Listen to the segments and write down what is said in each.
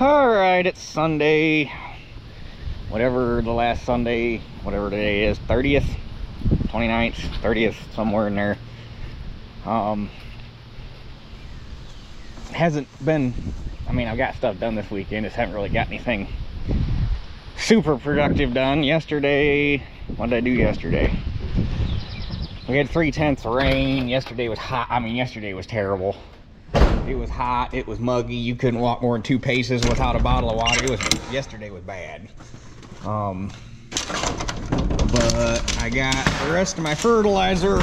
Alright, it's Sunday, whatever the last Sunday, whatever today is, 30th, 29th, 30th, somewhere in there. Hasn't been, I mean, I've got stuff done this weekend, just haven't really got anything super productive done. Yesterday, what did I do yesterday? We had 3/10 rain. Yesterday was hot. I mean, yesterday was terrible. It was hot, it was muggy, you couldn't walk more than 2 paces without a bottle of water. Yesterday was bad. But I got the rest of my fertilizer, or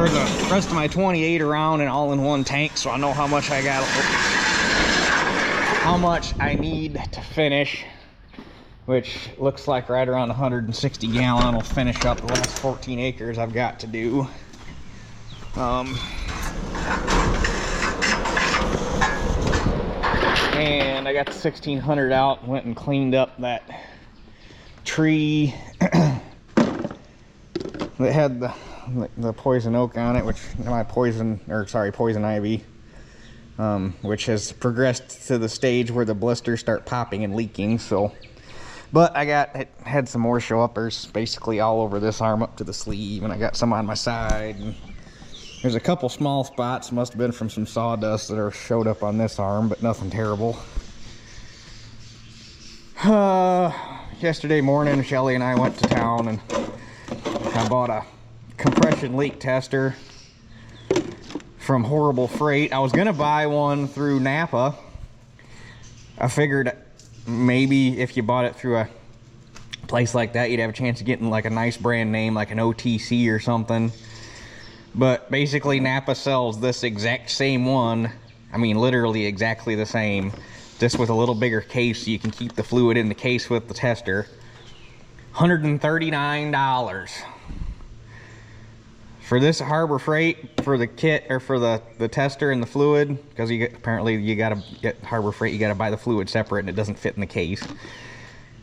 the rest of my 28 around and all in one tank, so I know how much I need to finish, which looks like right around 160 gallon will finish up the last 14 acres I've got to do. And I got the 1600 out, went and cleaned up that tree that had the poison oak on it, which poison ivy, which has progressed to the stage where the blisters start popping and leaking. So, but it had some more show up. There's basically all over this arm up to the sleeve, and I got some on my side. And there's a couple small spots, must have been from some sawdust, that are showed up on this arm, but nothing terrible. Yesterday morning, Shelly and I went to town and I bought a compression leak tester from Horrible Freight. I was gonna buy one through Napa. I figured maybe if you bought it through a place like that, you'd have a chance of getting like a nice brand name, like an OTC or something. But basically Napa sells this exact same one. I mean, literally exactly the same, just with a little bigger case so you can keep the fluid in the case with the tester. $139 for this Harbor Freight, for the kit, or for the tester and the fluid, because apparently you gotta get Harbor Freight, you gotta buy the fluid separate and it doesn't fit in the case.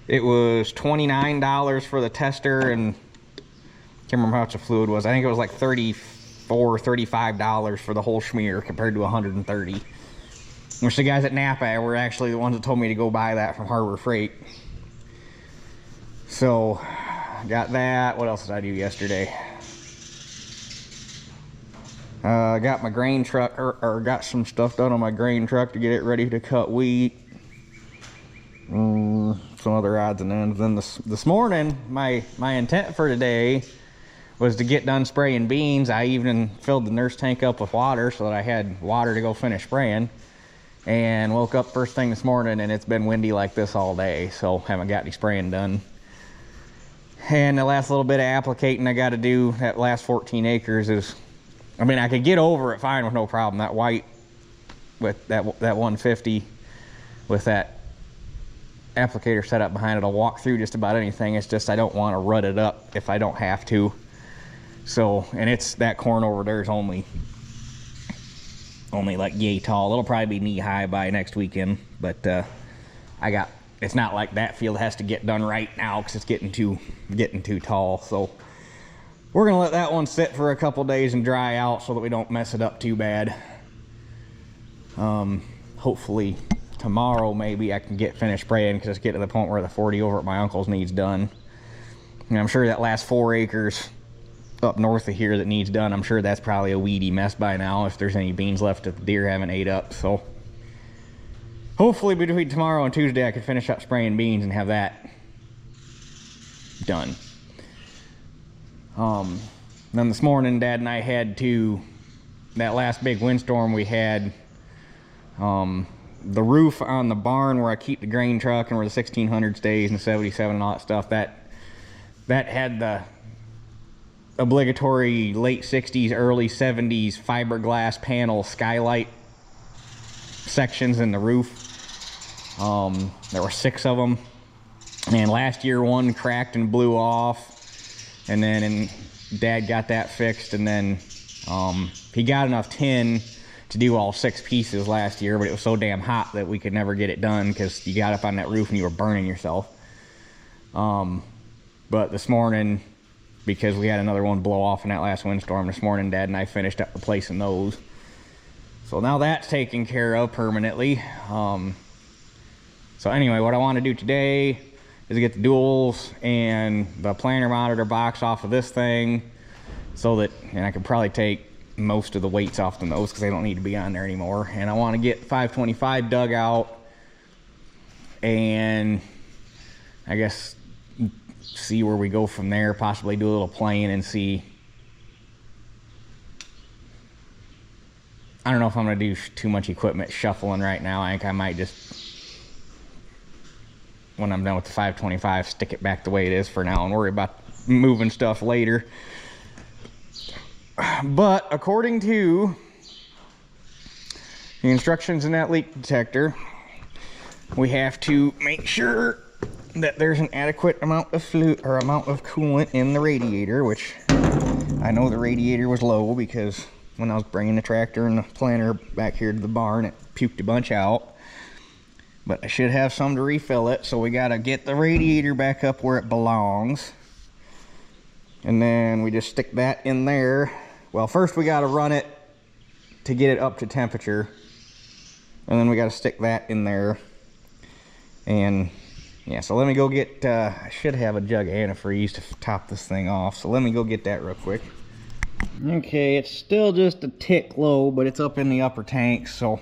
It was $29 for the tester, and can't remember how much the fluid was. I think it was like $34, $35 for the whole schmear, compared to $130. Which the guys at Napa were actually the ones that told me to go buy that from Harbor Freight. So, got that. What else did I do yesterday? Got my grain truck, or got some stuff done on my grain truck to get it ready to cut wheat. Some other odds and ends. Then this morning, my intent for today was to get done spraying beans. I even filled the nurse tank up with water so that I had water to go finish spraying. And woke up first thing this morning and it's been windy like this all day, so haven't got any spraying done. And the last little bit of applicating I got to do, that last 14 acres is, I mean, I could get over it fine with no problem. That white with that 150 with that applicator set up behind it, I'll walk through just about anything. It's just I don't want to rut it up if I don't have to. So, and it's, that corn over there is only like yay tall. It'll probably be knee high by next weekend, but it's not like that field has to get done right now because it's getting too tall. So we're gonna let that one sit for a couple days and dry out so that we don't mess it up too bad. Hopefully tomorrow maybe I can get finished spraying, because it's getting to the point where the 40 over at my uncle's needs done. And I'm sure that last 4 acres up north of here that needs done, I'm sure that's probably a weedy mess by now, if there's any beans left that the deer haven't ate up. So hopefully between tomorrow and Tuesday I can finish up spraying beans and have that done. Then this morning Dad and I had to, that last big windstorm we had, the roof on the barn where I keep the grain truck and where the 1600 stays and the 77 and all that stuff, that had the obligatory late 60s, early 70s fiberglass panel skylight sections in the roof. There were 6 of them, and last year one cracked and blew off, and then Dad got that fixed, and then he got enough tin to do all 6 pieces last year, but it was so damn hot that we could never get it done because you got up on that roof and you were burning yourself. But this morning, because we had another one blow off in that last windstorm this morning, Dad and I finished up replacing those. So now that's taken care of permanently. So anyway, what I want to do today is get the duals and the planter monitor box off of this thing, so that, and I could probably take most of the weights off the nose because they don't need to be on there anymore. And I want to get 525 dug out, and I guess see where we go from there. Possibly do a little playing and see. I don't know if I'm going to do too much equipment shuffling right now. I think I might just, when I'm done with the 525, stick it back the way it is for now and worry about moving stuff later. But according to the instructions in that leak detector, we have to make sure that there's an adequate amount of fluid or amount of coolant in the radiator, which I know the radiator was low because when I was bringing the tractor and the planter back here to the barn, it puked a bunch out. But I should have some to refill it, so we got to get the radiator back up where it belongs. And then we just stick that in there. Well, first we got to run it to get it up to temperature, and then we got to stick that in there. And yeah, so let me go get, I should have a jug of antifreeze to top this thing off, so let me go get that real quick. Okay, it's still just a tick low, but it's up in the upper tank, so,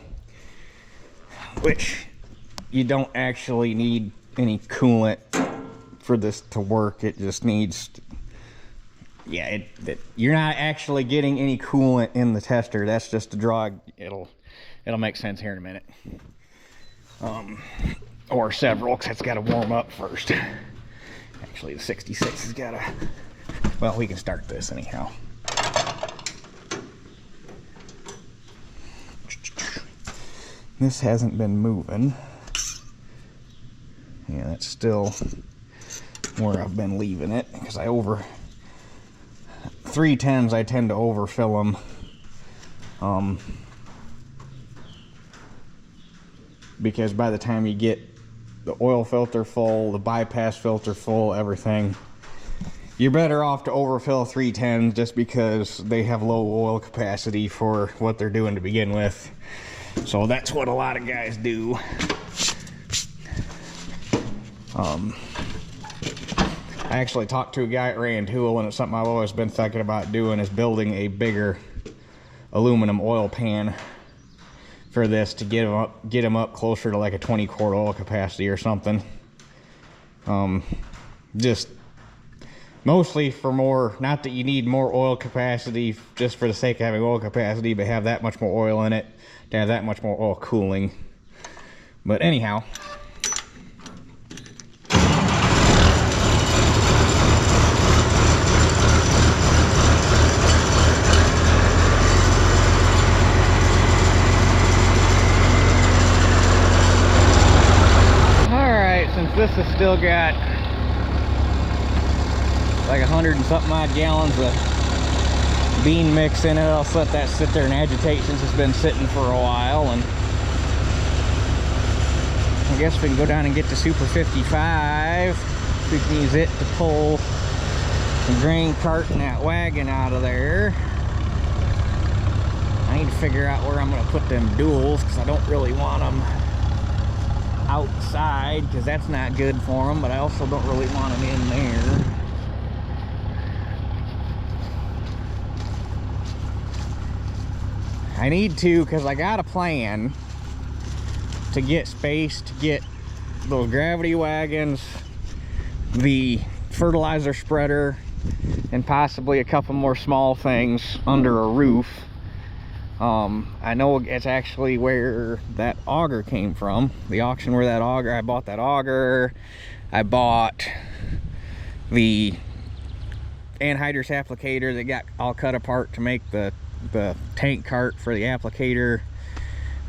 which you don't actually need any coolant for this to work. It just needs, yeah, you're not actually getting any coolant in the tester. That's just a draw. It'll make sense here in a minute. Or several, because it's got to warm up first. Actually, the 66 has got to, well, we can start this anyhow. This hasn't been moving. Yeah, that's still where I've been leaving it, because 310s I tend to overfill them. Because by the time you get the oil filter full, the bypass filter full, everything, you're better off to overfill 310s just because they have low oil capacity for what they're doing to begin with. So that's what a lot of guys do. I actually talked to a guy at Rantoul, and it's something I've always been thinking about doing, is building a bigger aluminum oil pan for this to get them up closer to like a 20 quart oil capacity or something. Just mostly for more, not that you need more oil capacity just for the sake of having oil capacity, but have that much more oil in it to have that much more oil cooling. But anyhow, since this has still got like 100 and something odd gallons of bean mix in it, I'll let that sit there and agitate since it's been sitting for a while. And I guess we can go down and get the Super 55. We can use it to pull the grain cart and that wagon out of there. I need to figure out where I'm going to put them duals, because I don't really want them outside, because that's not good for them, but I also don't really want them in there. I need to, because I got a plan to get space to get those gravity wagons, the fertilizer spreader, and possibly a couple more small things under a roof. I know it's actually where that auger came from, the auction where that auger, I bought that auger, I bought the anhydrous applicator that got all cut apart to make the tank cart for the applicator.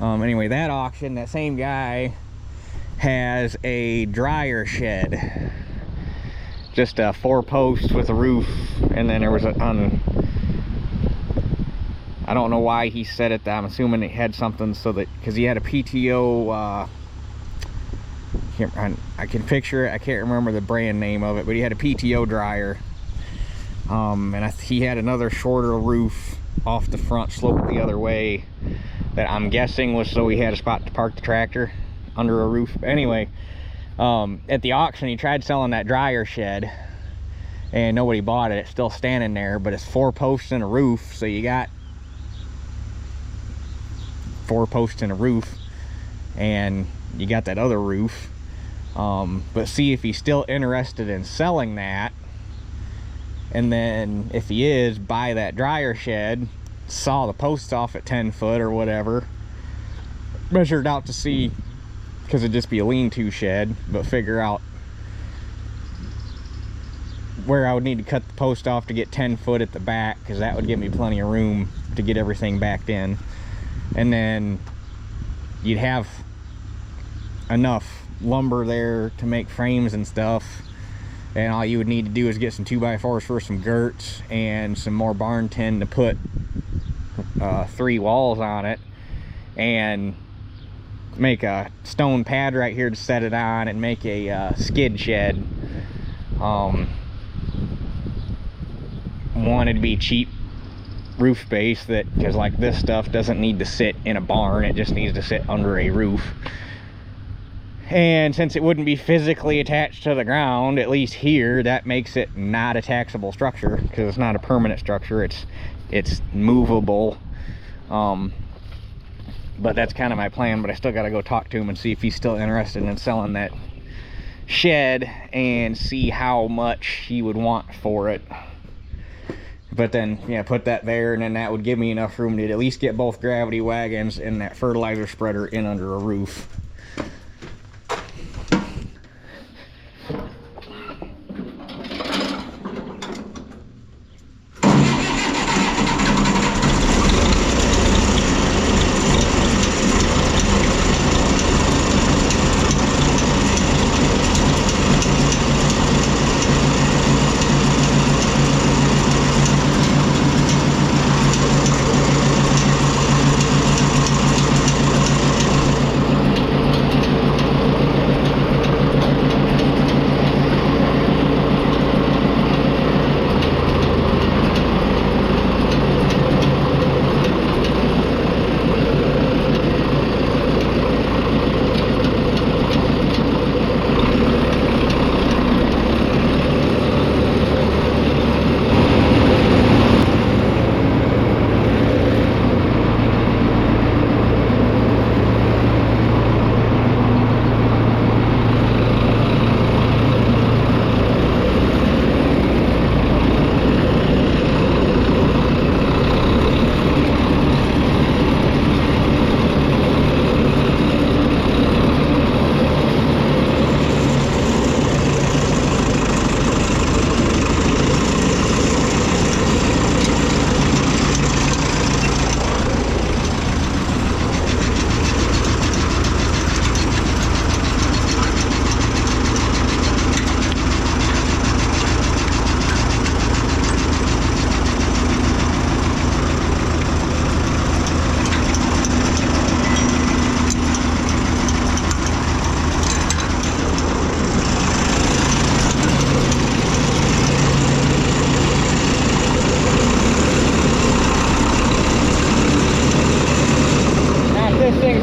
Anyway, that auction, that same guy has a dryer shed, just a 4-post with a roof, and then there was I don't know why he said it. I'm assuming it had something so that, because he had a PTO, I can picture it, I can't remember the brand name of it, but he had a PTO dryer. And he had another shorter roof off the front, sloped the other way, that I'm guessing was so he had a spot to park the tractor. under a roof. Anyway, at the auction, he tried selling that dryer shed and nobody bought it. It's still standing there, but it's 4 posts and a roof. So you got 4 posts and a roof, and you got that other roof. But see if he's still interested in selling that, and then if he is, buy that dryer shed, saw the posts off at 10 foot or whatever, measured out to see, because it'd just be a lean-to shed, but figure out where I would need to cut the post off to get 10 foot at the back, because that would give me plenty of room to get everything backed in. And then you'd have enough lumber there to make frames and stuff, and all you would need to do is get some 2x4s for some girts and some more barn tin to put 3 walls on it, and make a stone pad right here to set it on, and make a skid shed. Wanted to be cheap roof space, that because like this stuff doesn't need to sit in a barn, it just needs to sit under a roof. And since it wouldn't be physically attached to the ground, at least here, that makes it not a taxable structure, because it's not a permanent structure, it's movable. But that's kind of my plan. But I still got to go talk to him and see if he's still interested in selling that shed, and see how much he would want for it. But then, yeah, put that there, and then that would give me enough room to at least get both gravity wagons and that fertilizer spreader in under a roof.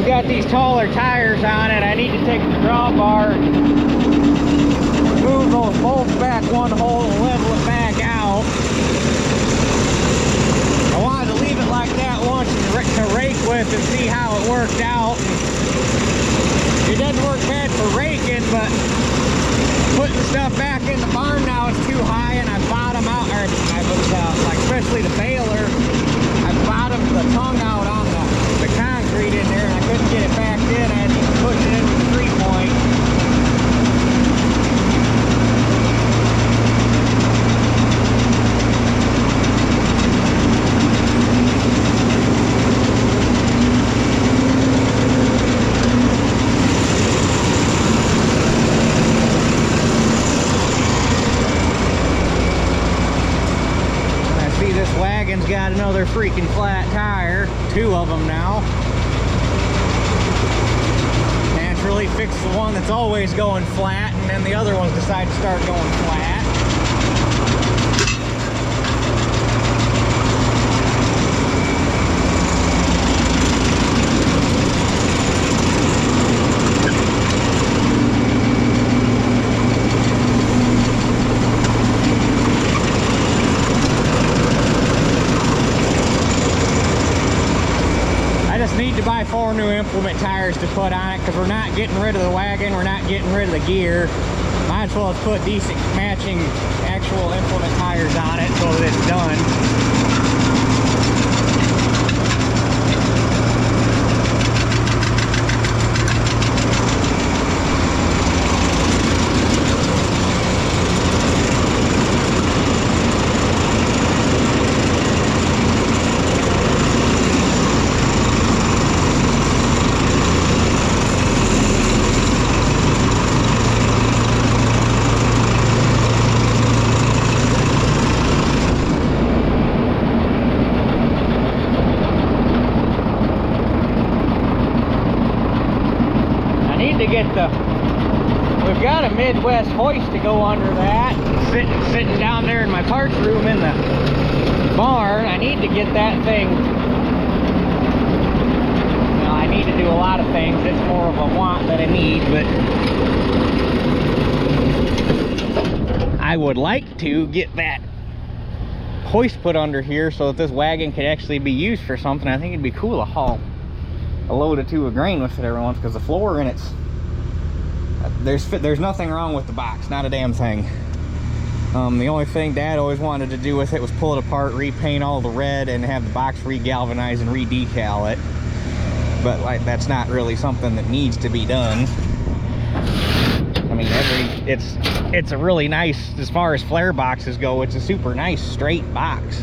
Got these taller tires on it. I need to take the drawbar, move those bolts back one hole, and level it back out. I wanted to leave it like that once to rake with and see how it worked out. It doesn't work bad for raking, but putting stuff back in the barn now is too high, and I bottom out, or I was like, especially the baler, I bottomed the tongue out on the concrete in there, and I couldn't get it back in. I had to push it into the 3-point. I see this wagon's got another freaking flat tire, 2 of them now. Naturally fix the one that's always going flat, and then the other ones decide to start going flat. need to buy 4 new implement tires to put on it because we're not getting rid of the wagon, we're not getting rid of the gear. Might as well put decent matching actual implement tires on it so that it's done. We've got a Midwest hoist to go under that. Sitting down there in my parts room in the barn. I need to get that thing. Well, I need to do a lot of things. It's more of a want than a need, but I would like to get that hoist put under here so that this wagon could actually be used for something. I think it'd be cool to haul a load or two of grain with it every once, because the floor in it's there's nothing wrong with the box, not a damn thing. The only thing Dad always wanted to do with it was pull it apart, repaint all the red, and have the box re-galvanize and re-decal it. But like, that's not really something that needs to be done. I mean, it's a really nice, as far as flare boxes go, it's a super nice straight box.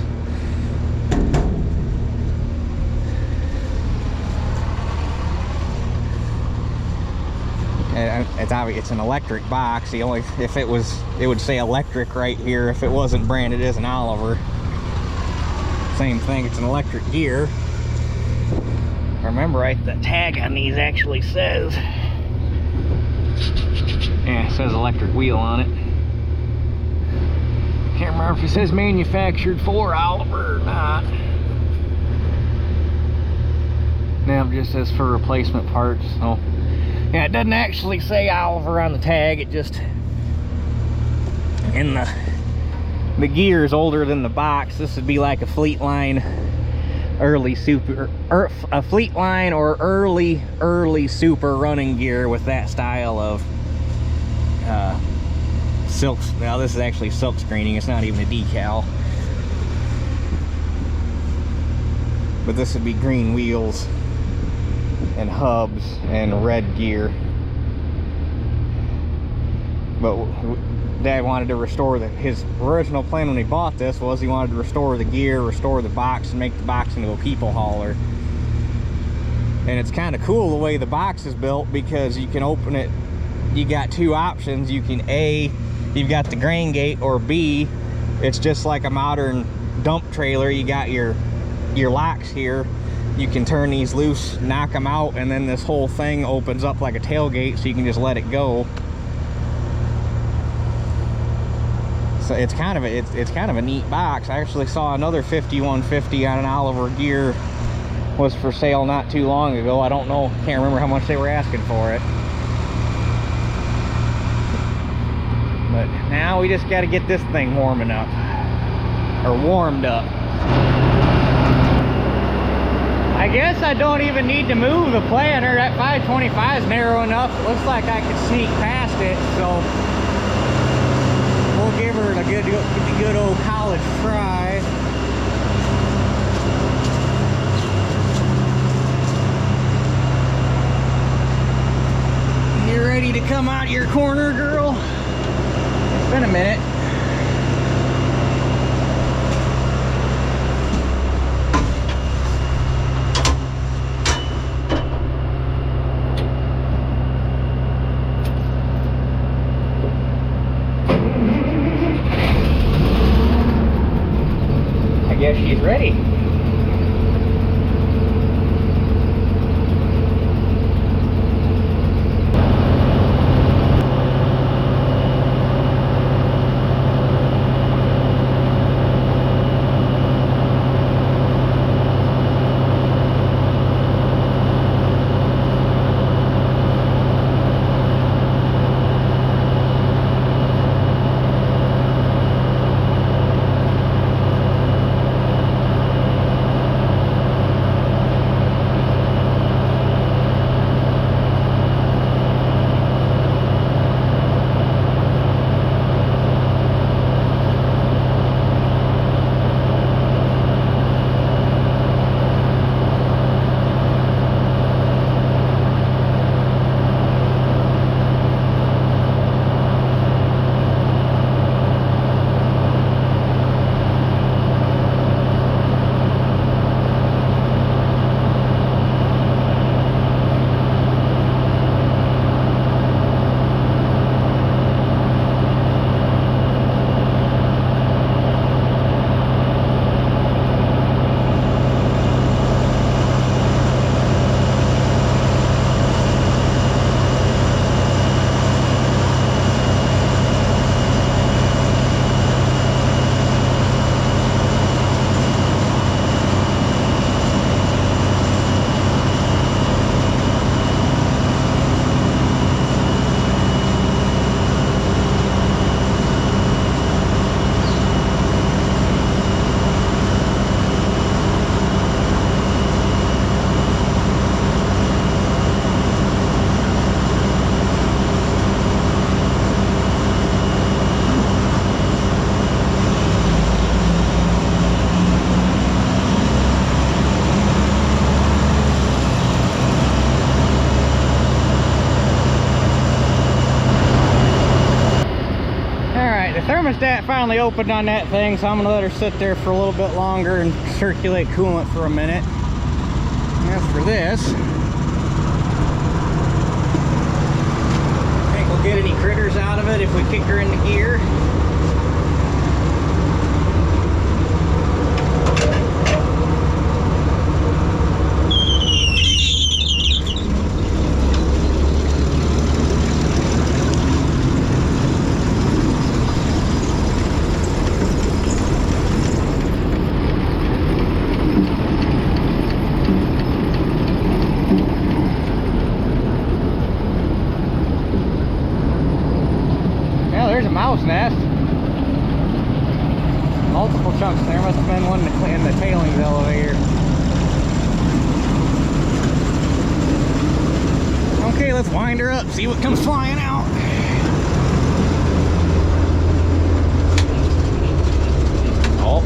And it's an electric box. The only, if it was, it would say electric right here if it wasn't branded as an Oliver. Same thing, it's an electric gear. Remember, right, the tag on these actually says, yeah, it says electric wheel on it. Can't remember if it says manufactured for Oliver or not. Now it just says for replacement parts. So yeah, it doesn't actually say Oliver on the tag. It just, and the gear is older than the box. This would be like a Fleetline early super, or a Fleetline or early super running gear with that style of silk. Now this is actually silk screening. It's not even a decal. But this would be green wheels and hubs and red gear. But Dad wanted to restore his original plan when he bought this was he wanted to restore the gear, restore the box, and make the box into a people hauler. And it's kind of cool the way the box is built, because you can open it, you got two options. You can, A, you've got the grain gate, or B, it's just like a modern dump trailer. You got your locks here. You can turn these loose, knock them out, and then this whole thing opens up like a tailgate, so you can just let it go. So it's kind of a neat box. I actually saw another 5150 on an Oliver gear was for sale not too long ago. I don't know, can't remember how much they were asking for it. But now we just got to get this thing warming up, or warmed up. I guess I don't even need to move the planter. That 525 is narrow enough. It looks like I could sneak past it, so we'll give her a good old college try. You ready to come out your corner, girl? It's been a minute. Guess she's ready. thermostat finally opened on that thing, so I'm gonna let her sit there for a little bit longer and circulate coolant for a minute. And as for this, I think we'll get any critters out of it if we kick her into gear. Mouse nest. Multiple chunks there. Must have been one in the tailings elevator. Okay, let's wind her up, see what comes flying out. Oh.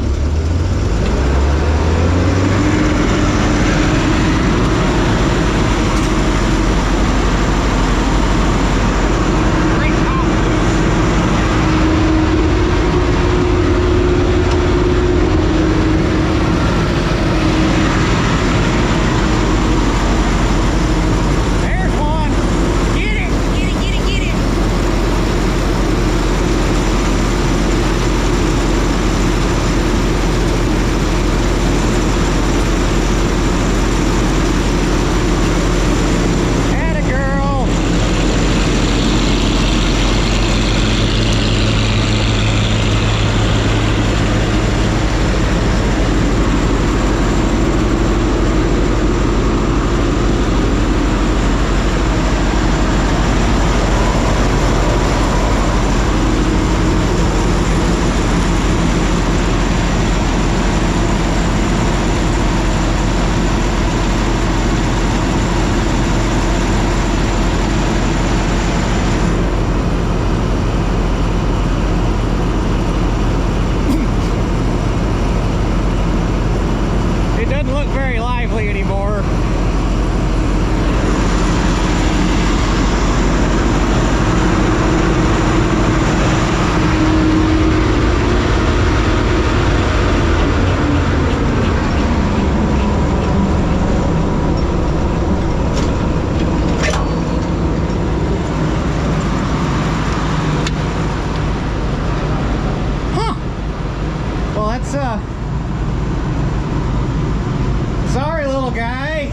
Sorry, little guy.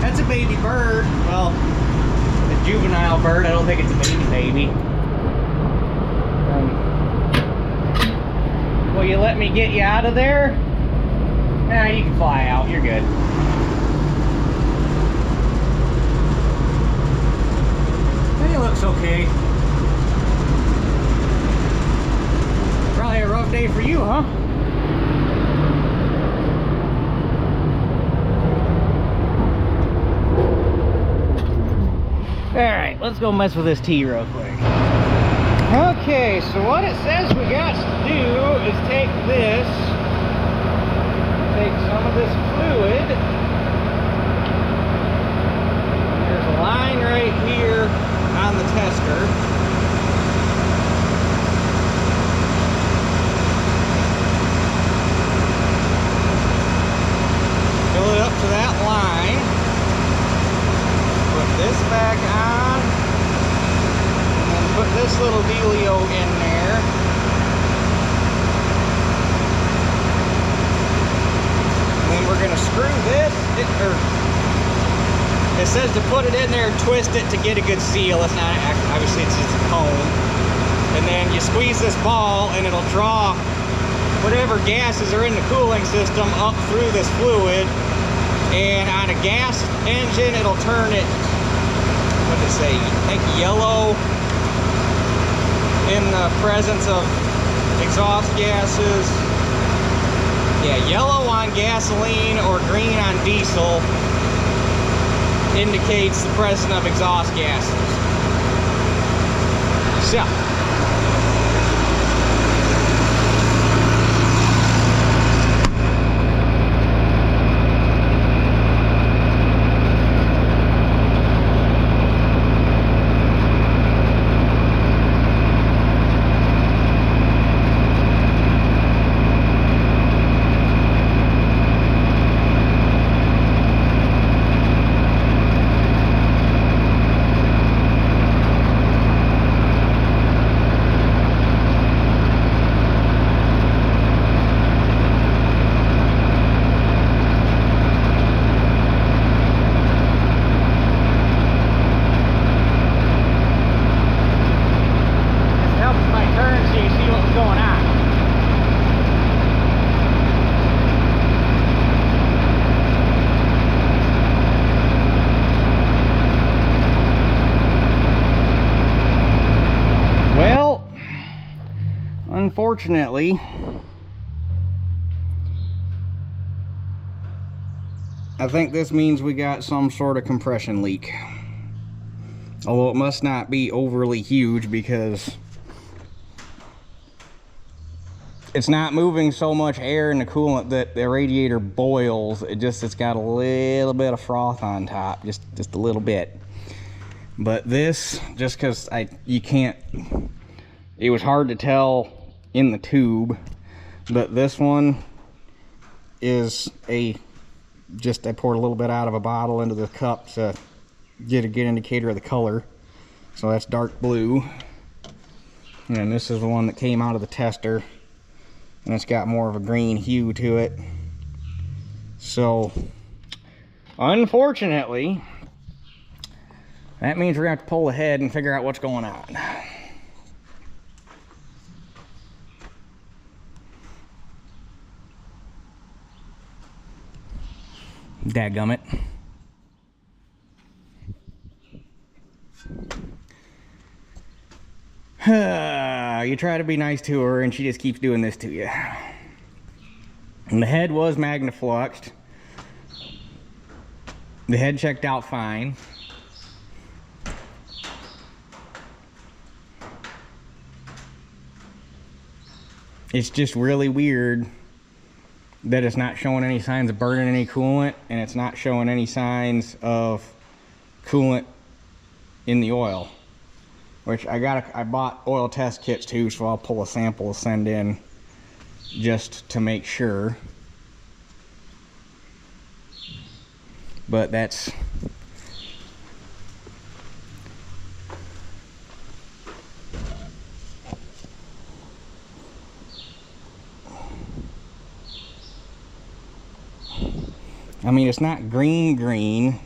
That's a baby bird. Well, a juvenile bird. I don't think it's a baby. Will you let me get you out of there? Nah, you can fly out. You're good. He looks okay. Probably a rough day for you, huh? Alright, let's go mess with this T real quick. Okay, so what it says we got to do is take some of this fluid. There's a line right here on the tester. Fill it up to that line. Put this back on. And then put this little dealio in there. And then we're going to screw this. It says to put it in there and twist it to get a good seal. It's not, obviously it's just a cone. And then you squeeze this ball and it'll draw whatever gases are in the cooling system up through this fluid. And on a gas engine, it'll turn it, what did it say, I think yellow in the presence of exhaust gases. Yeah, yellow on gasoline or green on diesel indicates the presence of exhaust gases. So, unfortunately, I think this means we got some sort of compression leak. Although it must not be overly huge because it's not moving so much air in the coolant that the radiator boils. It's got a little bit of froth on top, just a little bit. But this, just because you can't, it was hard to tell in the tube, but this one is I poured a little bit out of a bottle into the cup to get a good indicator of the color. So that's dark blue. And this is the one that came out of the tester, and it's got more of a green hue to it. So unfortunately, that means we're gonna have to pull the head and figure out what's going on. Dadgummit. You try to be nice to her and she just keeps doing this to you. And the head was magnafluxed. The head checked out fine. It's just really weird that it's not showing any signs of burning any coolant, and it's not showing any signs of coolant in the oil. Which I bought oil test kits too, so I'll pull a sample and send in just to make sure. But that's I mean, it's not green.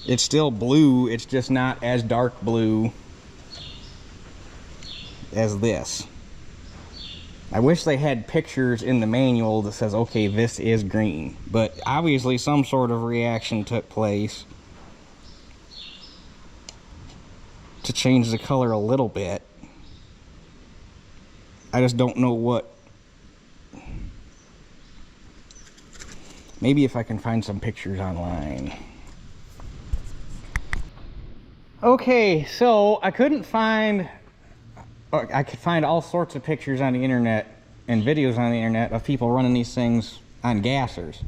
It's still blue. It's just not as dark blue as this. I wish they had pictures in the manual that says, okay, this is green. But obviously some sort of reaction took place to change the color a little bit. I just don't know what. Maybe if I can find some pictures online. Okay, so I could find all sorts of pictures on the internet and videos on the internet of people running these things on gassers.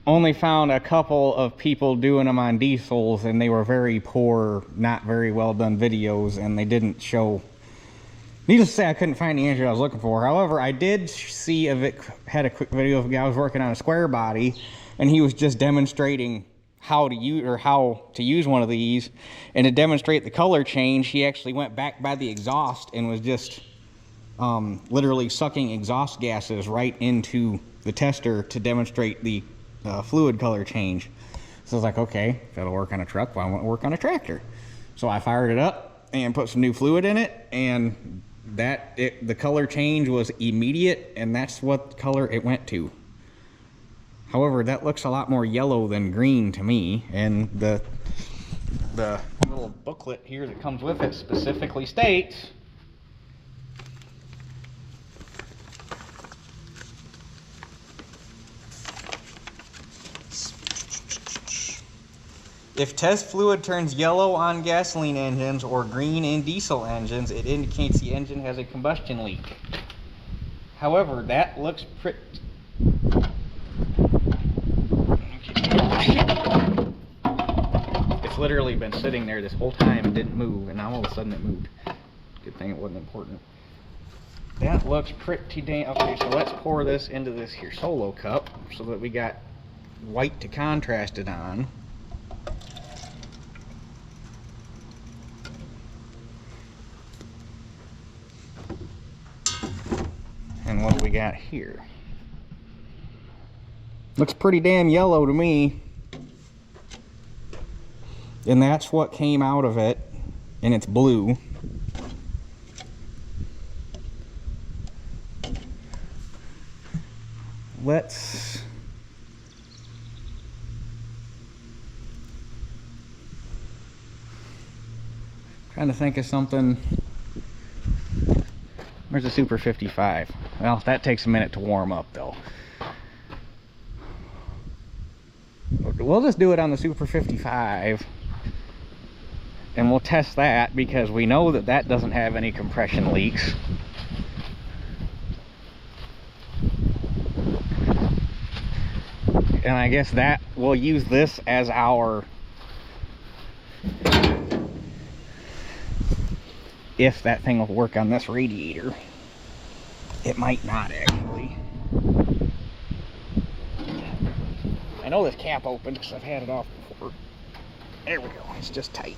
Only found a couple of people doing them on diesels, and they were very poor, not very well done videos, and they didn't show. Needless to say, I couldn't find the answer I was looking for. However, I did see had a quick video of a guy who was working on a square body, and he was just demonstrating how to use one of these. And to demonstrate the color change, he actually went back by the exhaust and was just literally sucking exhaust gases right into the tester to demonstrate the fluid color change. So I was like, okay, if that'll work on a truck, why won't it work on a tractor? So I fired it up and put some new fluid in it, and the color change was immediate, and that's what color it went to. However, that looks a lot more yellow than green to me, and the little booklet here that comes with it specifically states if test fluid turns yellow on gasoline engines or green in diesel engines, it indicates the engine has a combustion leak. However, that looks pretty. It's literally been sitting there this whole time and didn't move, and now all of a sudden it moved. Good thing it wasn't important. That looks pretty damn. Okay, so let's pour this into this here solo cup so that we got white to contrast it on. And what do we got here? Looks pretty damn yellow to me. And that's what came out of it, and it's blue. Let's trying to think of something Where's the Super 55? Well, that takes a minute to warm up though. We'll just do it on the Super 55 and we'll test that because we know that that doesn't have any compression leaks. And I guess that we'll use this as our, if that thing will work on this radiator. It might not actually. I know this cap opened because I've had it off before. There we go, it's just tight.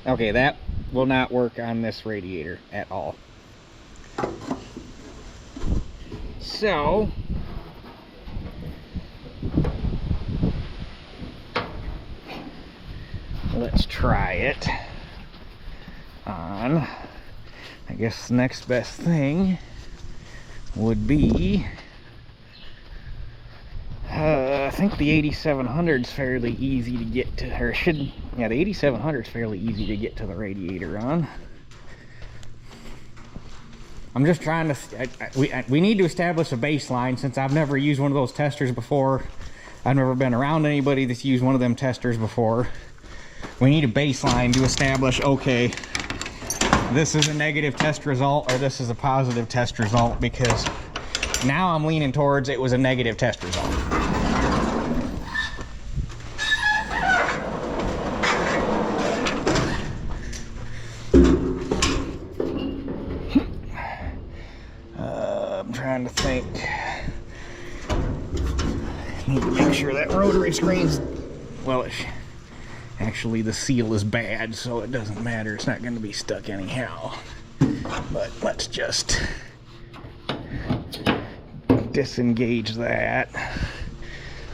Okay, that will not work on this radiator at all. So let's try it on, I guess the next best thing would be, I think the 8700 is fairly easy to get to, or should, yeah, the 8700 is fairly easy to get to the radiator on. I'm just trying to, we need to establish a baseline since I've never used one of those testers before. I've never been around anybody that's used one of them testers before. We need a baseline to establish, okay, this is a negative test result or this is a positive test result, because now I'm leaning towards it was a negative test result. I'm trying to think. Need to make sure that rotary screen's, well, actually the seal is bad, so it doesn't matter. It's not going to be stuck anyhow. But let's just disengage that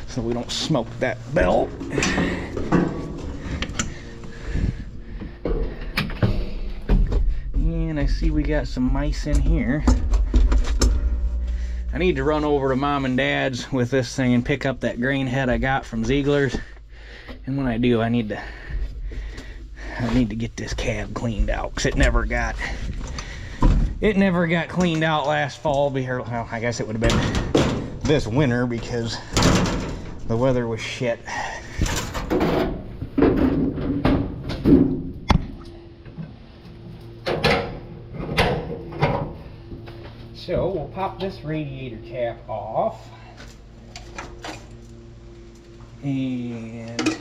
so we don't smoke that belt. And I see we got some mice in here. I need to run over to Mom and Dad's with this thing and pick up that grain head I got from Ziegler's. And when I do, I need to get this cab cleaned out, because it never got cleaned out last fall. Well, I guess it would have been this winter because the weather was shit. So we'll pop this radiator cap off, and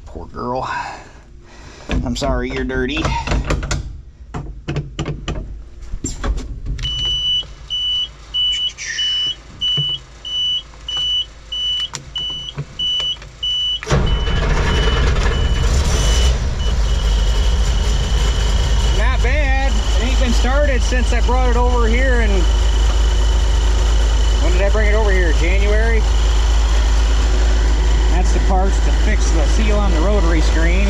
poor girl, I'm sorry you're dirty. Started since I brought it over here, and when did I bring it over here? January. That's the parts to fix the seal on the rotary screen.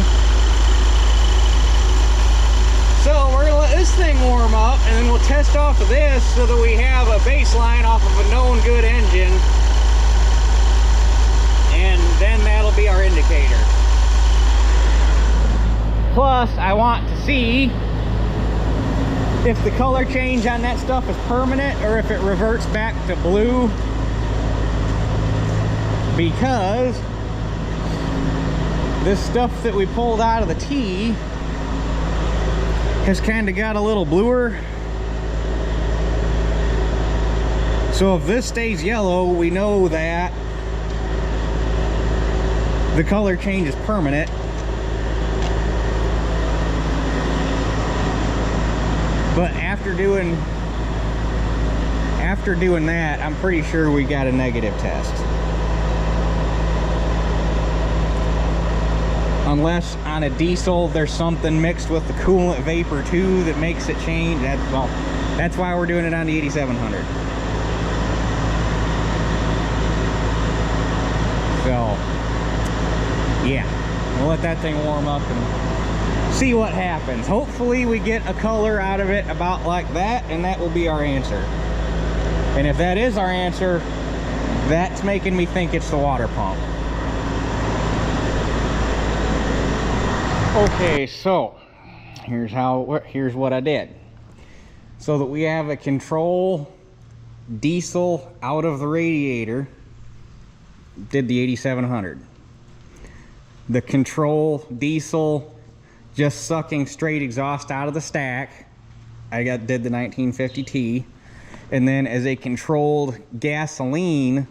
So we're gonna let this thing warm up, and then we'll test off of this so that we have a baseline off of a known good engine, and then that'll be our indicator. Plus, I want to see if the color change on that stuff is permanent or if it reverts back to blue, because this stuff that we pulled out of the T has kind of got a little bluer. So if this stays yellow, we know that the color change is permanent. But after doing that, I'm pretty sure we got a negative test. Unless on a diesel there's something mixed with the coolant vapor too that makes it change. Well, that's why we're doing it on the 8700. So, yeah, we'll let that thing warm up and see what happens. Hopefully we get a color out of it about like that, and that will be our answer. And if that is our answer, That's making me think it's the water pump. Okay, so here's what I did. So that we have a control diesel out of the radiator, did the 8700. The control diesel just sucking straight exhaust out of the stack, did the 1950T. And then as a controlled gasoline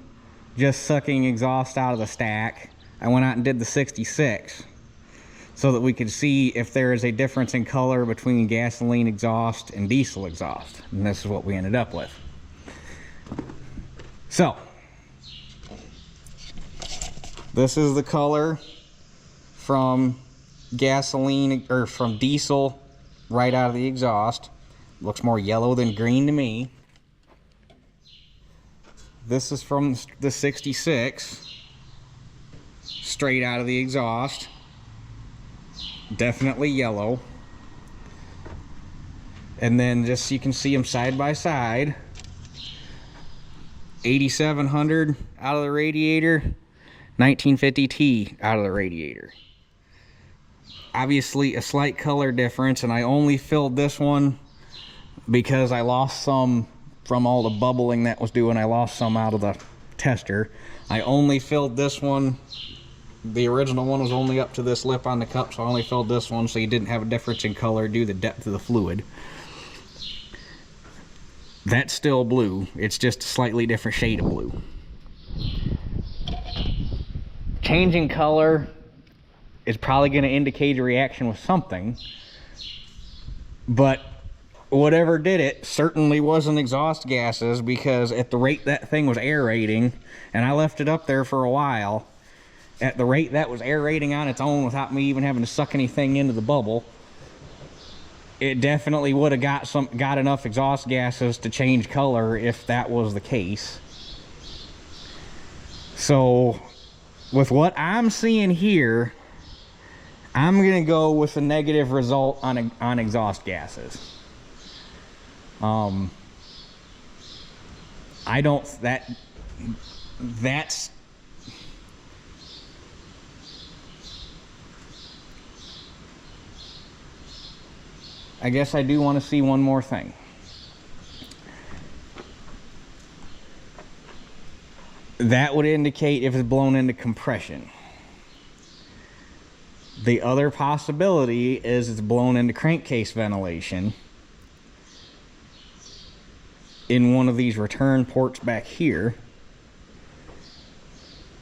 just sucking exhaust out of the stack, I went out and did the 66, so that we could see if there is a difference in color between gasoline exhaust and diesel exhaust. And this is what we ended up with. So this is the color from gasoline, or from diesel right out of the exhaust. Looks more yellow than green to me. This is from the 66, straight out of the exhaust. Definitely yellow. And then just so you can see them side by side, 8700 out of the radiator, 1950T out of the radiator. Obviously a slight color difference, and I only filled this one because I lost some from all the bubbling that was doing. I lost some out of the tester. I only filled this one. The original one was only up to this lip on the cup, so I only filled this one so you didn't have a difference in color due to the depth of the fluid. That's still blue. It's just a slightly different shade of blue. Changing color is probably going to indicate a reaction with something, but whatever did it certainly wasn't exhaust gases, because at the rate that thing was aerating, and I left it up there for a while, at the rate that was aerating on its own without me even having to suck anything into the bubble, it definitely would have got enough exhaust gases to change color if that was the case. So with what I'm seeing here, I'm gonna go with a negative result on exhaust gases. I don't, that's I guess I do want to see one more thing. That would indicate if it's blown into compression. The other possibility is it's blown into crankcase ventilation in one of these return ports back here.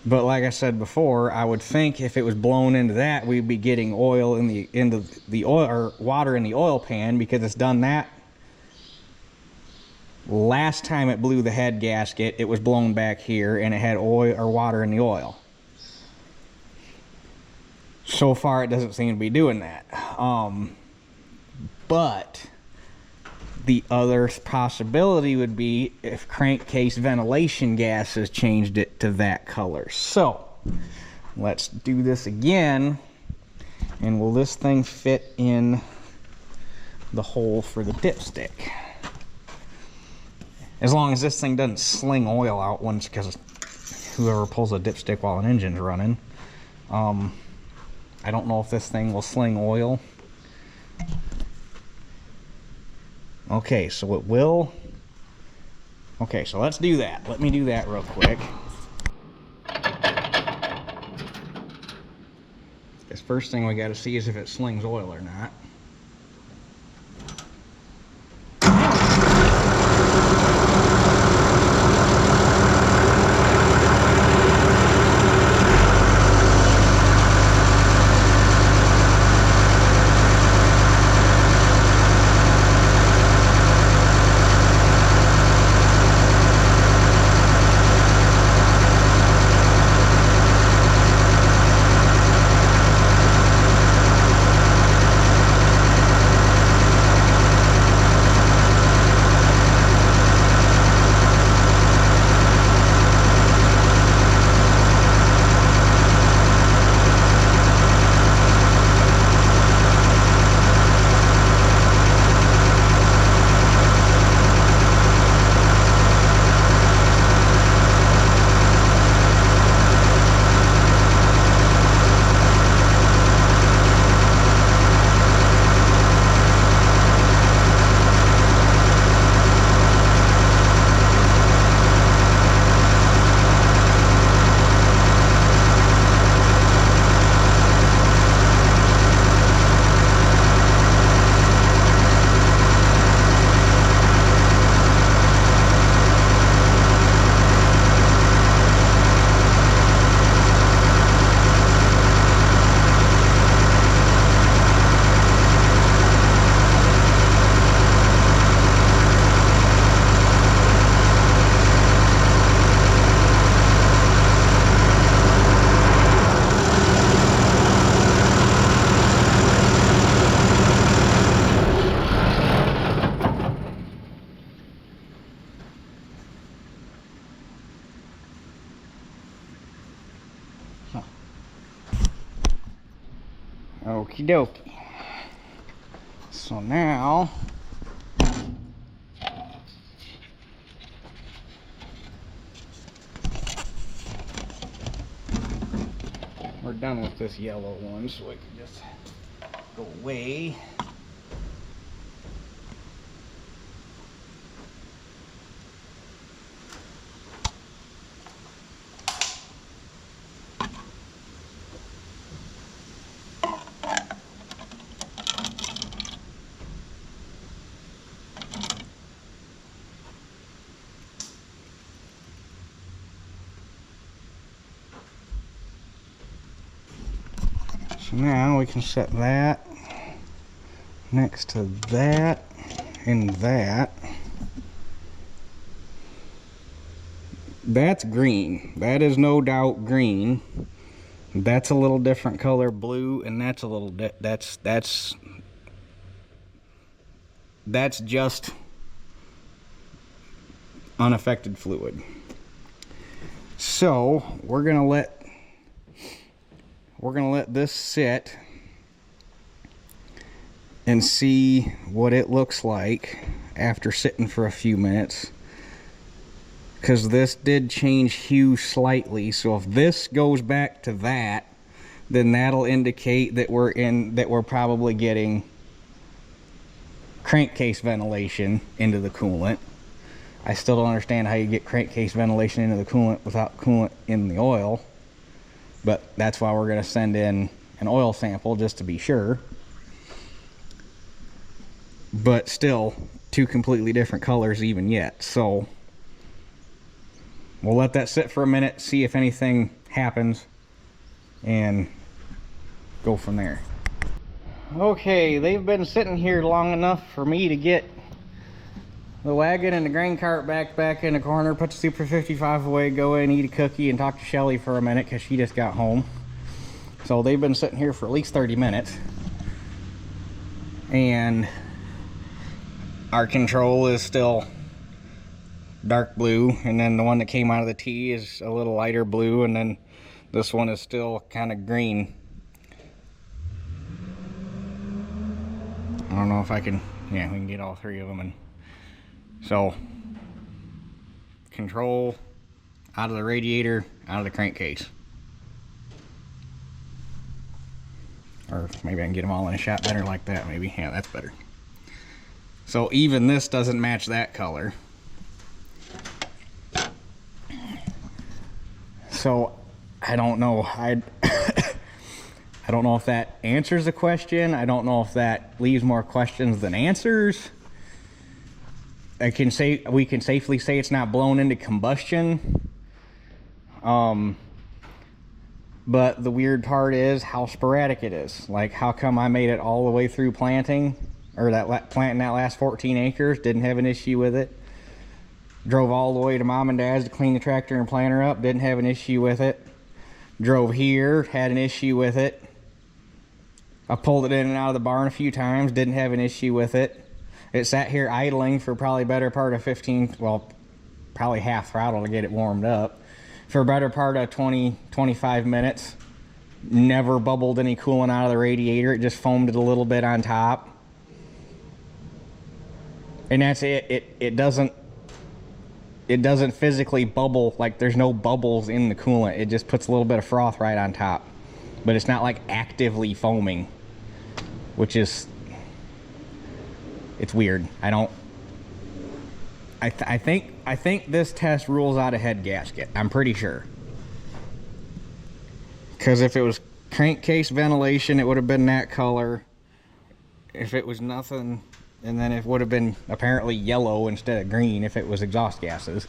But like I said before, I would think if it was blown into that, we'd be getting oil into the oil, or water in the oil pan, because it's done that. Last time it blew the head gasket, it was blown back here and it had oil or water in the oil. So far it doesn't seem to be doing that. But the other possibility would be if crankcase ventilation gases changed it to that color. So let's do this again. And will this thing fit in the hole for the dipstick? As long as this thing doesn't sling oil out once, because whoever pulls a dipstick while an engine's running. I don't know if this thing will sling oil. Okay, so it will. Okay, so let's do that. Let me do that real quick. This first thing we got to see is if it slings oil or not. Okie dokie. So now we're done with this yellow one, so we can just go away. So now we can set that next to that and that. That's green. That is no doubt green. That's a little different color blue, and that's a little that's just unaffected fluid. So we're gonna let this sit and see what it looks like after sitting for a few minutes, because this did change hue slightly. So if this goes back to that, then that'll indicate that we're probably getting crankcase ventilation into the coolant. I still don't understand how you get crankcase ventilation into the coolant without coolant in the oil, but that's why we're going to send in an oil sample just to be sure. But still, two completely different colors even yet. So we'll let that sit for a minute, see if anything happens, and go from there. Okay, they've been sitting here long enough for me to get the wagon and the grain cart back in the corner, put the Super 55 away, go in, eat a cookie, and talk to Shelly for a minute because she just got home. So they've been sitting here for at least 30 minutes. And our control is still dark blue, and then the one that came out of the T is a little lighter blue, and then this one is still kind of green. I don't know if I can, yeah, we can get all three of them. And so control out of the radiator, out of the crankcase. Or maybe I can get them all in a shot better like that, maybe. Yeah, that's better. So even this doesn't match that color. So I don't know. I don't know if that answers the question. I don't know if that leaves more questions than answers. We can safely say it's not blown into combustion. But the weird part is how sporadic it is. Like, how come I made it all the way through planting, or planting that last 14 acres, didn't have an issue with it. Drove all the way to Mom and Dad's to clean the tractor and planter up, didn't have an issue with it. Drove here, had an issue with it. I pulled it in and out of the barn a few times, didn't have an issue with it. It sat here idling for probably better part of 15, well, probably half throttle to get it warmed up. For a better part of 20-25 minutes. Never bubbled any coolant out of the radiator. It just foamed it a little bit on top. And that's it. It doesn't physically bubble. Like, there's no bubbles in the coolant. It just puts a little bit of froth right on top. But it's not like actively foaming, which is, it's weird. I think this test rules out a head gasket. I'm pretty sure. Because if it was crankcase ventilation, it would have been that color. If it was nothing, and then it would have been apparently yellow instead of green if it was exhaust gases,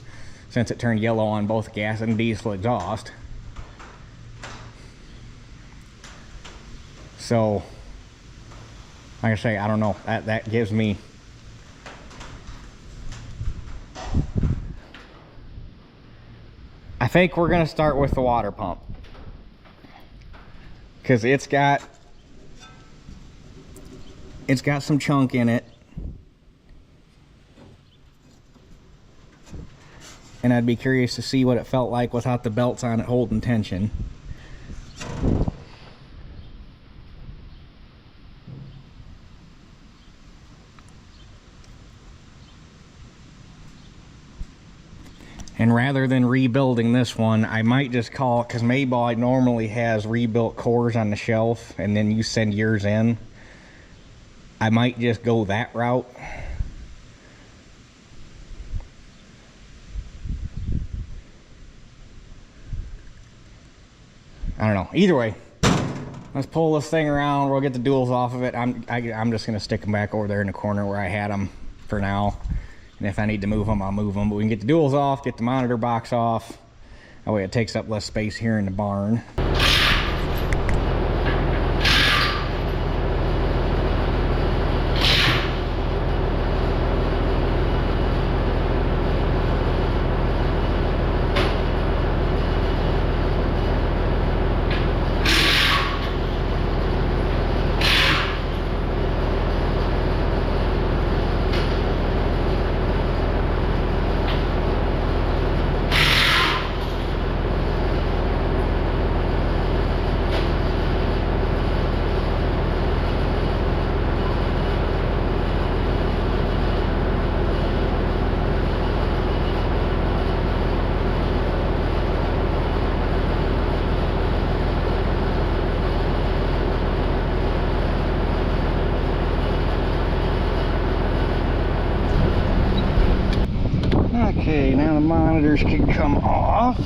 since it turned yellow on both gas and diesel exhaust. So, like I say, I don't know. That gives me... I think we're going to start with the water pump, because it's got some chunk in it, and I'd be curious to see what it felt like without the belts on it holding tension. And rather than rebuilding this one, I might just call it, because Mayball normally has rebuilt cores on the shelf and then you send yours in. I might just go that route. I don't know. Either way, let's pull this thing around. We'll get the duals off of it. I'm just gonna stick them back over there in the corner where I had them for now. And if I need to move them, I'll move them. But we can get the duals off, get the monitor box off. That way it takes up less space here in the barn. Okay, now the monitors can come off.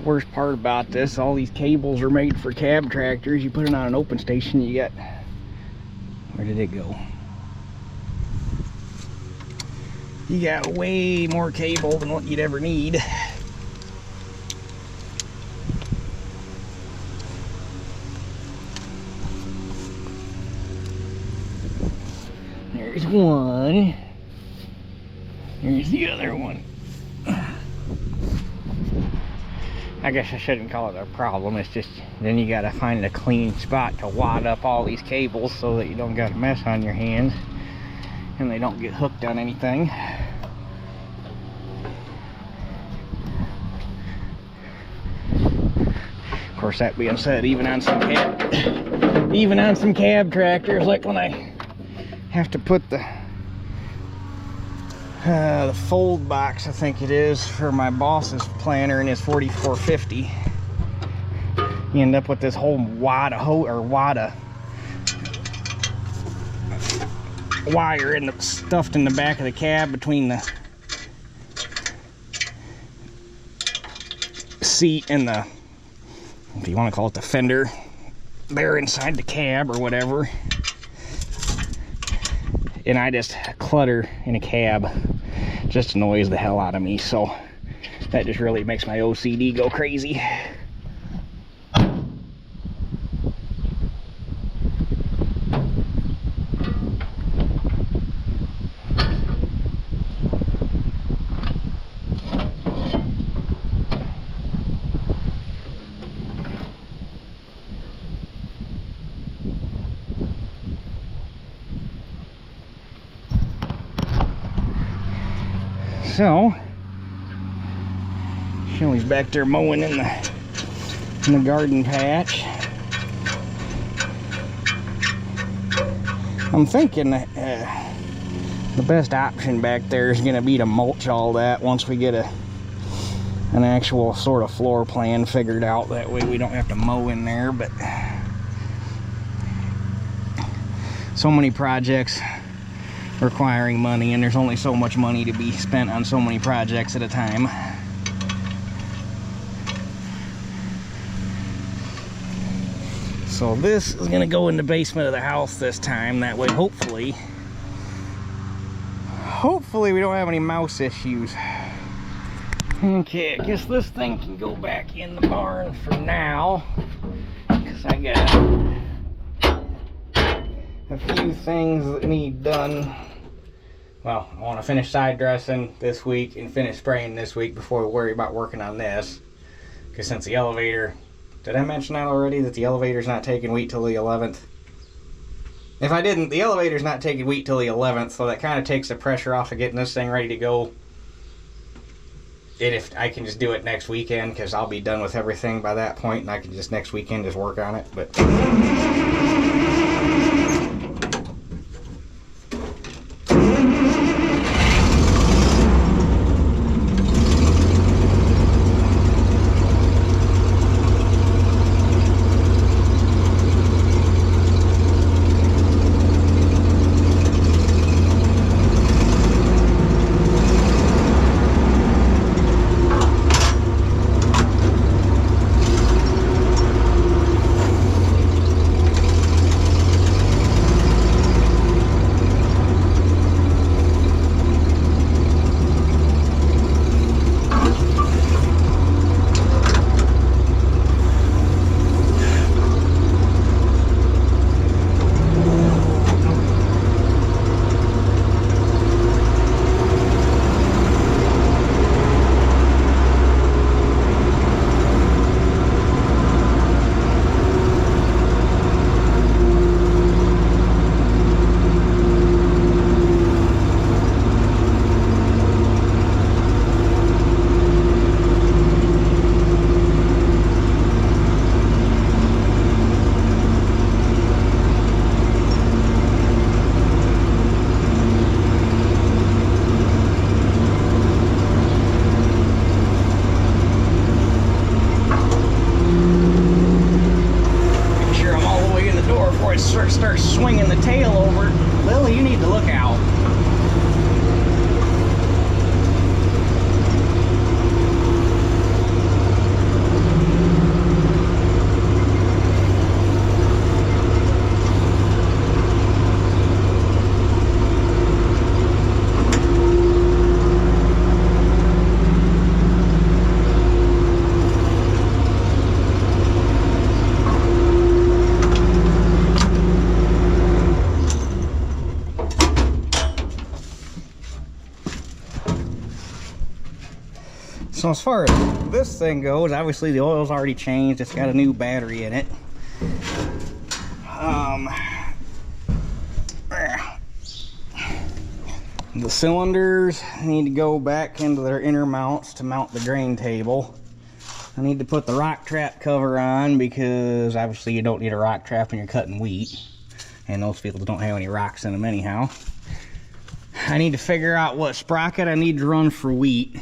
Worst part about this, all these cables are made for cab tractors. You put it on an open station, you get, where did it go? You got way more cable than what you'd ever need. There's one. There's the other one. I guess I shouldn't call it a problem. It's just then you gotta find a clean spot to wad up all these cables so that you don't got a mess on your hands and they don't get hooked on anything. Of course, that being said, even on some cab tractors, like when I have to put the fold box, I think it is, for my boss's planter in his 4450. You end up with this whole wad of wire stuffed in the back of the cab between the seat and the, if you want to call it the fender, there inside the cab or whatever. And I just clutter in a cab just annoys the hell out of me, so that just really makes my OCD go crazy. So, Shelly's back there mowing in the garden patch. I'm thinking that the best option back there is going to be to mulch all that once we get an actual sort of floor plan figured out. That way we don't have to mow in there. But so many projects requiring money, and there's only so much money to be spent on so many projects at a time. So this is going to go in the basement of the house this time. That way hopefully we don't have any mouse issues. Okay, I guess this thing can go back in the barn for now, because I got a few things that need done. Well, I want to finish side dressing this week and finish spraying this week before we worry about working on this. Because since the elevator, did I mention that already, that the elevator's not taking wheat till the 11th? If I didn't, the elevator's not taking wheat till the 11th, so that kind of takes the pressure off of getting this thing ready to go. And if I can just do it next weekend, because I'll be done with everything by that point, and I can just next weekend just work on it. But start swinging the tail over. Lily, you need to look out. So as far as this thing goes, obviously the oil's already changed. It's got a new battery in it. The cylinders need to go back into their inner mounts to mount the grain table. I need to put the rock trap cover on because obviously you don't need a rock trap when you're cutting wheat. And those fields don't have any rocks in them anyhow. I need to figure out what sprocket I need to run for wheat.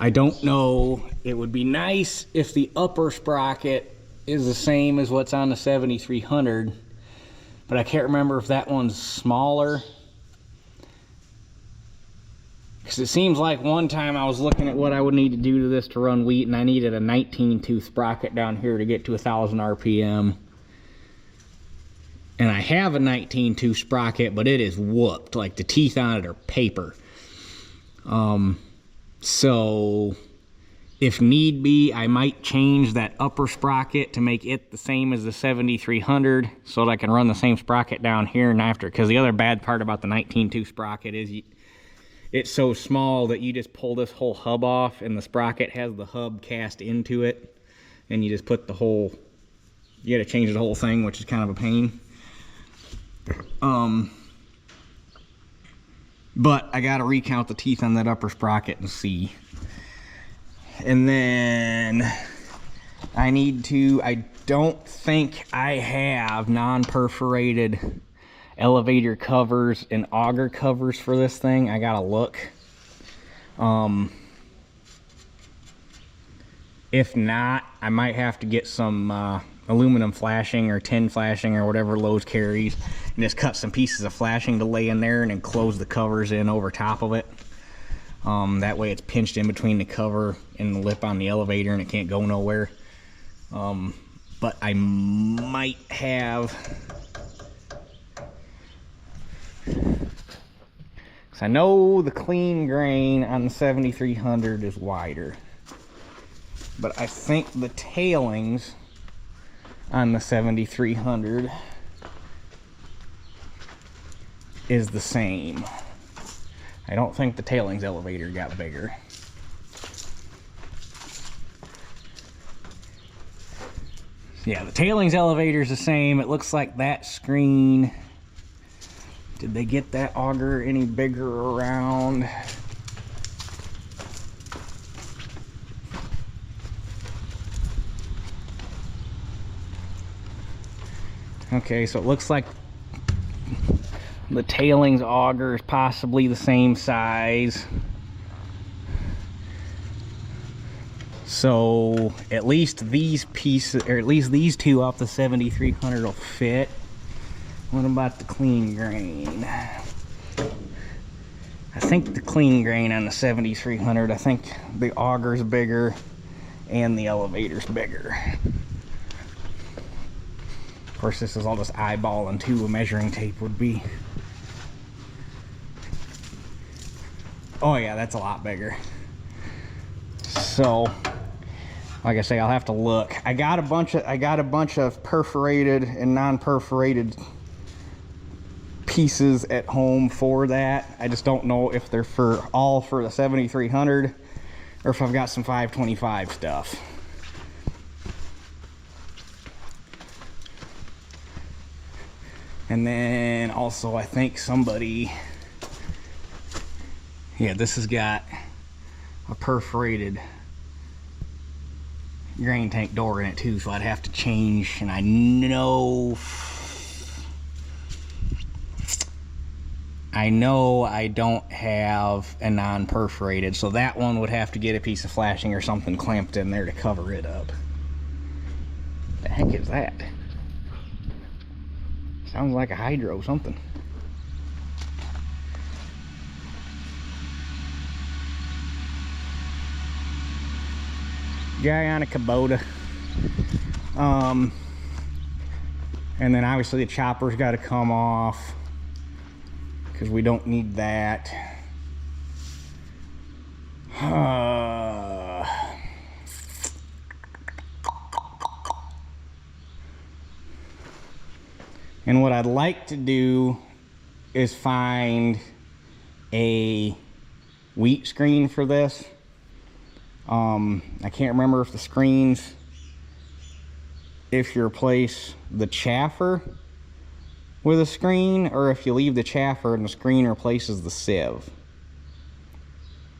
I don't know. It would be nice if the upper sprocket is the same as what's on the 7300, but I can't remember if that one's smaller. Because it seems like one time I was looking at what I would need to do to this to run wheat, and I needed a 19-tooth sprocket down here to get to 1,000 RPM. And I have a 19-tooth sprocket, but it is whooped. Like the teeth on it are paper. So if need be, I might change that upper sprocket to make it the same as the 7300 so that I can run the same sprocket down here and after. Because the other bad part about the 19-tooth sprocket is it's so small that you just pull this whole hub off and the sprocket has the hub cast into it. And you just put the whole, you got to change the whole thing, which is kind of a pain. But I gotta recount the teeth on that upper sprocket and see. And then I don't think I have non-perforated elevator covers and auger covers for this thing. I gotta look. If not, I might have to get some aluminum flashing or tin flashing or whatever Lowe's carries, and just cut some pieces of flashing to lay in there and then close the covers in over top of it. That way it's pinched in between the cover and the lip on the elevator and it can't go nowhere. But I might have, because I know the clean grain on the 7300 is wider, but I think the tailings on the 7300 is the same. I don't think the tailings elevator got bigger. Yeah, the tailings elevator is the same. It looks like that screen. Did they get that auger any bigger around? Okay, so it looks like the tailings auger is possibly the same size. So at least these pieces, or at least these two off the 7300 will fit. What about the clean grain? I think the clean grain on the 7300, I think the auger's bigger and the elevator's bigger. Of course, this is all just eyeballing too. A measuring tape would be. Oh yeah, that's a lot bigger. So, like I say, I'll have to look. I got a bunch of perforated and non-perforated pieces at home for that. I just don't know if they're all for the 7300 or if I've got some 525 stuff. And then also I think somebody, yeah, this has got a perforated grain tank door in it too, so I'd have to change. And I know I don't have a non-perforated, so that one would have to get a piece of flashing or something clamped in there to cover it up. The heck is that? Sounds like a hydro something. Guy on a Kubota. And then obviously the chopper's got to come off because we don't need that. And what I'd like to do is find a wheat screen for this. I can't remember if the screens, if you replace the chaffer with a screen or if you leave the chaffer and the screen replaces the sieve.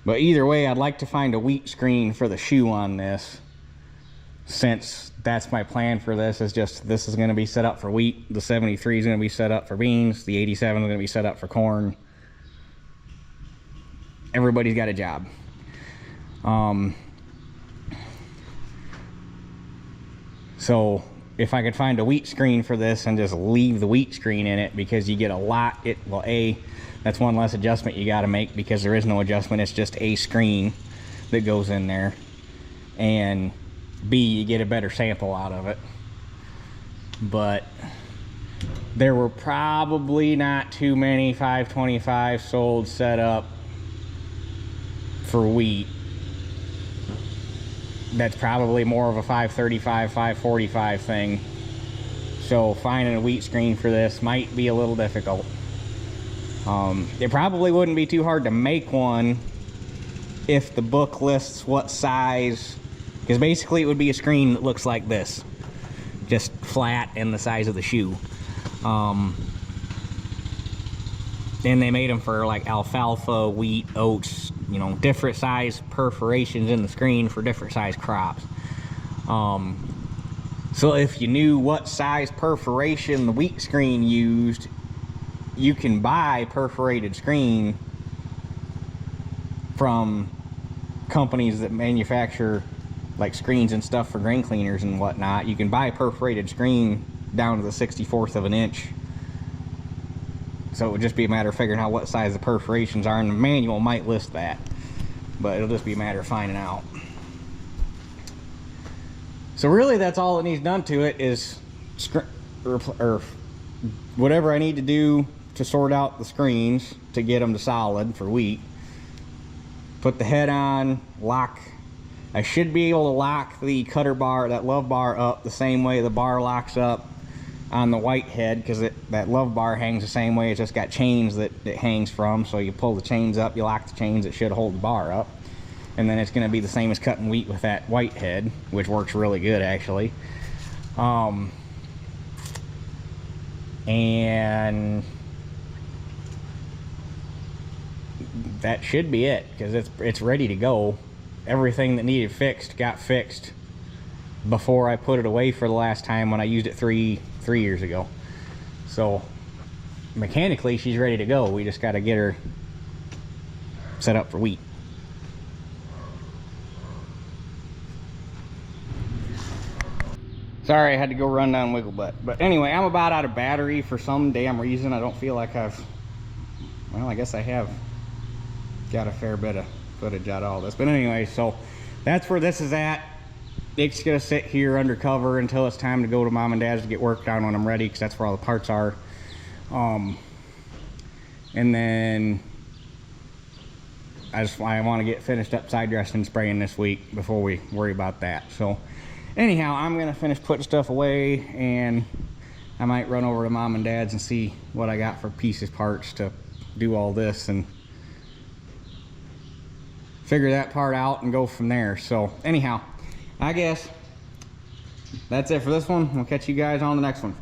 But either way, I'd like to find a wheat screen for the shoe on this, since that's my plan for this. Is just, this is going to be set up for wheat, the 73 is going to be set up for beans, the 87 is going to be set up for corn. Everybody's got a job. So if I could find a wheat screen for this and just leave the wheat screen in it, because you get a lot, well, that's one less adjustment you got to make, because there is no adjustment, it's just a screen that goes in there, and B, you get a better sample out of it. But there were probably not too many 525 sold set up for wheat. That's probably more of a 535, 545 thing. So finding a wheat screen for this might be a little difficult. It probably wouldn't be too hard to make one if the book lists what size, because basically it would be a screen that looks like this, just flat and the size of the shoe. And they made them for like alfalfa, wheat, oats, you know, different size perforations in the screen for different size crops. So if you knew what size perforation the wheat screen used, you can buy perforated screen from companies that manufacture like screens and stuff for grain cleaners and whatnot. You can buy a perforated screen down to the 64th of an inch. So it would just be a matter of figuring out what size the perforations are, and the manual might list that, but it'll just be a matter of finding out. So really that's all it needs done to it, is or whatever I need to do to sort out the screens to get them to solid for wheat. Put the head on, lock I should be able to lock the cutter bar, that love bar, up the same way the bar locks up on the white head, because that love bar hangs the same way. It's just got chains that it hangs from, so you pull the chains up, you lock the chains, it should hold the bar up. And then it's going to be the same as cutting wheat with that white head, which works really good actually. And that should be it, because it's ready to go. Everything that needed fixed got fixed before I put it away for the last time when I used it three years ago. So mechanically she's ready to go. We just got to get her set up for wheat. Sorry, I had to go run down Wiggle Butt. But anyway, I'm about out of battery for some damn reason. I don't feel like well, I guess I have got a fair bit of footage out of all this. But anyway, so that's where this is at. It's gonna sit here undercover until it's time to go to Mom and Dad's to get worked on when I'm ready, because that's where all the parts are. And then I want to get finished up side dressing and spraying this week before we worry about that. So anyhow, I'm gonna finish putting stuff away, and I might run over to Mom and Dad's and see what I got for pieces, parts to do all this, and figure that part out and go from there. So anyhow, I guess that's it for this one. We'll catch you guys on the next one.